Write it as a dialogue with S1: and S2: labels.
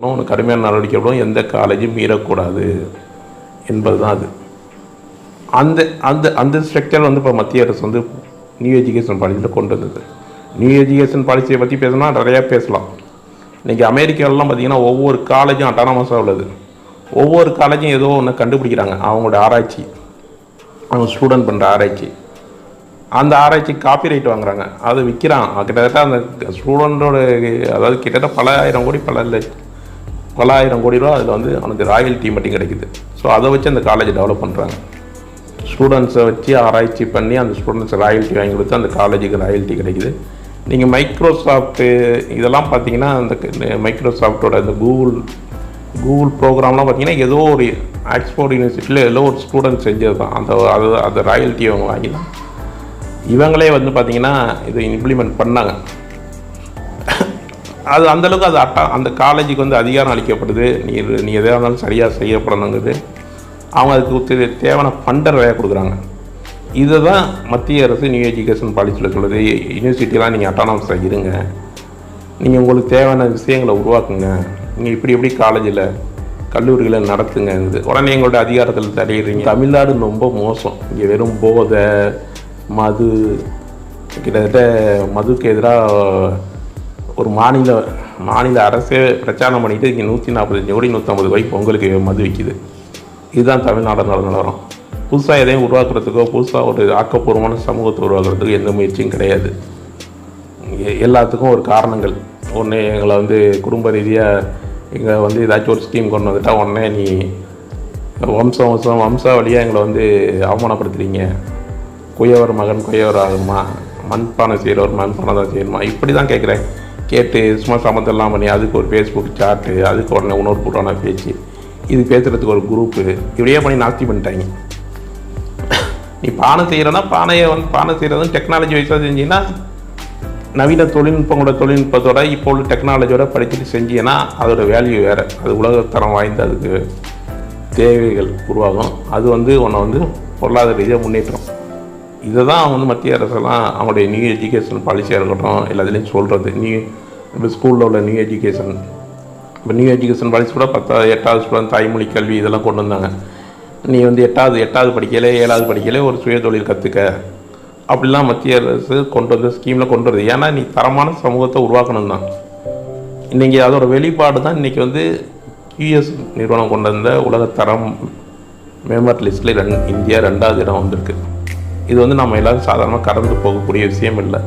S1: ஒன்று கடுமையான நடவடிக்கை எடுக்கணும், எந்த காலேஜும் மீறக்கூடாது என்பது தான் அது. அந்த அந்த அந்த ஸ்ட்ரக்சர் வந்து இப்போ மத்திய அரசு வந்து நியூ எஜுகேஷன் பாலிசியில் கொண்டு வந்தது. நியூ எஜுகேஷன் பாலிசியை பற்றி பேசினா நிறையா பேசலாம். இன்றைக்கி அமெரிக்காவிலலாம் பார்த்திங்கன்னா ஒவ்வொரு காலேஜும் அட்டானமஸாக உள்ளது. ஒவ்வொரு காலேஜும் ஏதோ ஒன்று கண்டுபிடிக்கிறாங்க. அவங்களோட ஆராய்ச்சி, அவங்க ஸ்டூடெண்ட் பண்ணுற ஆராய்ச்சி, அந்த ஆராய்ச்சி காப்பிரைட் வாங்குறாங்க, அதை விற்கிறான். கிட்டத்தட்ட அந்த ஸ்டூடெண்ட்டோட அதாவது கிட்டத்தட்ட பல ஆயிரம் கோடி ரூபா அதில் வந்து அவனுக்கு ராயல்ட்டி மட்டும் கிடைக்குது. ஸோ அதை வச்சு அந்த காலேஜை டெவலப் பண்ணுறாங்க. ஸ்டூடெண்ட்ஸை வச்சு ஆராய்ச்சி பண்ணி அந்த ஸ்டூடெண்ட்ஸ் ராயல்ட்டி வாங்கி கொடுத்து அந்த காலேஜுக்கு ராயல்ட்டி கிடைக்குது. நீங்கள் மைக்ரோசாஃப்ட்டு இதெல்லாம் பார்த்தீங்கன்னா அந்த மைக்ரோசாஃப்டோட இந்த கூகுள் ப்ரோக்ராம்லாம் பார்த்தீங்கன்னா ஏதோ ஒரு ஆக்ஸ்போர்ட் யூனிவர்சிட்டியில் ஏதோ ஒரு ஸ்டூடெண்ட் செஞ்சது தான். அந்த ராயல்ட்டி அவங்க வாங்கி தான் இவங்களே வந்து பார்த்திங்கன்னா இதை இம்ப்ளிமெண்ட் பண்ணாங்க. அது அந்தளவுக்கு அது அந்த காலேஜுக்கு வந்து அதிகாரம் அளிக்கப்படுது. நீ எதாக இருந்தாலும் சரியாக செய்யப்படணுங்கிறது. அவங்க அதுக்கு தேவையான ஃபண்டை நிறையா கொடுக்குறாங்க. இதை தான் மத்திய அரசு நியூ எஜுகேஷன் பாலிசியில் சொல்லுது. யூனிவர்சிட்டிலாம் நீங்கள் அட்டானமஸாக இருங்க, நீங்கள் உங்களுக்கு தேவையான விஷயங்களை உருவாக்குங்க, நீங்கள் இப்படி காலேஜில் கல்லூரிகளை நடத்துங்கிறது. உடனே எங்களோட அதிகாரத்தில் தடையிடுறீங்க. தமிழ்நாடு ரொம்ப மோசம். இங்கே வெறும் போதை, மது, கிட்டத்தட்ட மதுக்கு எதிராக ஒரு மாநில அரசே பிரச்சாரம் பண்ணிட்டு இங்கே 145 கோடி 150 கோடி பொங்கலுக்கு மது விற்கிது. இதுதான் தமிழ்நாடு நிலவரம். புதுசாக எதையும் உருவாக்குறதுக்கோ புதுசாக ஒரு ஆக்கப்பூர்வமான சமூகத்தை உருவாக்குறதுக்கோ எந்த முயற்சியும் கிடையாது. எல்லாத்துக்கும் ஒரு காரணங்கள். ஒன்று எங்களை வந்து குடும்ப ரீதியாக இங்கே வந்து ஏதாச்சும் ஒரு ஸ்கீம் கொண்டு வந்துட்டால் உடனே நீ வம்சாவளியாக எங்களை வந்து அவமானப்படுத்துகிறீங்க, குயவர் மகன் குயவர் ஆகுமா, மண்பானை செய்கிறவர் மண்பானை தான் செய்யணுமா, இப்படி தான் கேட்குறேன். கேட்டு சும்மா சம்மந்தெல்லாம் பண்ணி அதுக்கு ஒரு ஃபேஸ்புக் சாட்டு, அதுக்கு உடனே இன்னொரு கூட்டான பேச்சு, இது பேசுகிறதுக்கு ஒரு குரூப்பு, இப்படியே பண்ணி நாஸ்தி பண்ணிட்டாங்க. நீ பானை செய்கிறனா பானை செய்கிறதும் டெக்னாலஜி வைஸாக செஞ்சீங்கன்னா, நவீன தொழில்நுட்பத்தோட இப்போ உள்ள டெக்னாலஜியோட படிச்சுட்டு செஞ்சீங்கன்னா அதோட வேல்யூ வேறு. அது உலகத்தரம் வாய்ந்த அதுக்கு தேவைகள் உருவாகும். அது வந்து உன்னை வந்து பொருளாதார ரீதியாக முன்னேற்றம். இதை தான் வந்து மத்திய அரசெல்லாம் அவங்களுடைய நியூ எஜுகேஷன் பாலிசியாக இருக்கட்டும் எல்லாத்துலேயும் சொல்கிறது. இப்போ ஸ்கூலில் உள்ள நியூ எஜுகேஷன் பாலிசி கூட 8வது ஸ்டூடெண்ட் தாய்மொழி கல்வி இதெல்லாம் கொண்டு வந்தாங்க. நீ வந்து 8வது படிக்கல 7வது படிக்கல ஒரு சுயதொழில் கற்றுக்க, அப்படிலாம் மத்திய அரசு கொண்டு வந்த ஸ்கீமில் கொண்டு வருது. ஏன்னா நீ தரமான சமூகத்தை உருவாக்கணும் தான். இன்றைக்கி அதோட வெளிப்பாடு தான் இன்றைக்கி வந்து QS நிறுவனம் கொண்டு வந்த உலகத்தரம் மேம்பாட்டு லிஸ்ட்டில் இந்தியா 2வது இடம் வந்திருக்கு. இது வந்து நம்ம எல்லோரும் சாதாரணமாக கடந்து போகக்கூடிய விஷயம் இல்லை.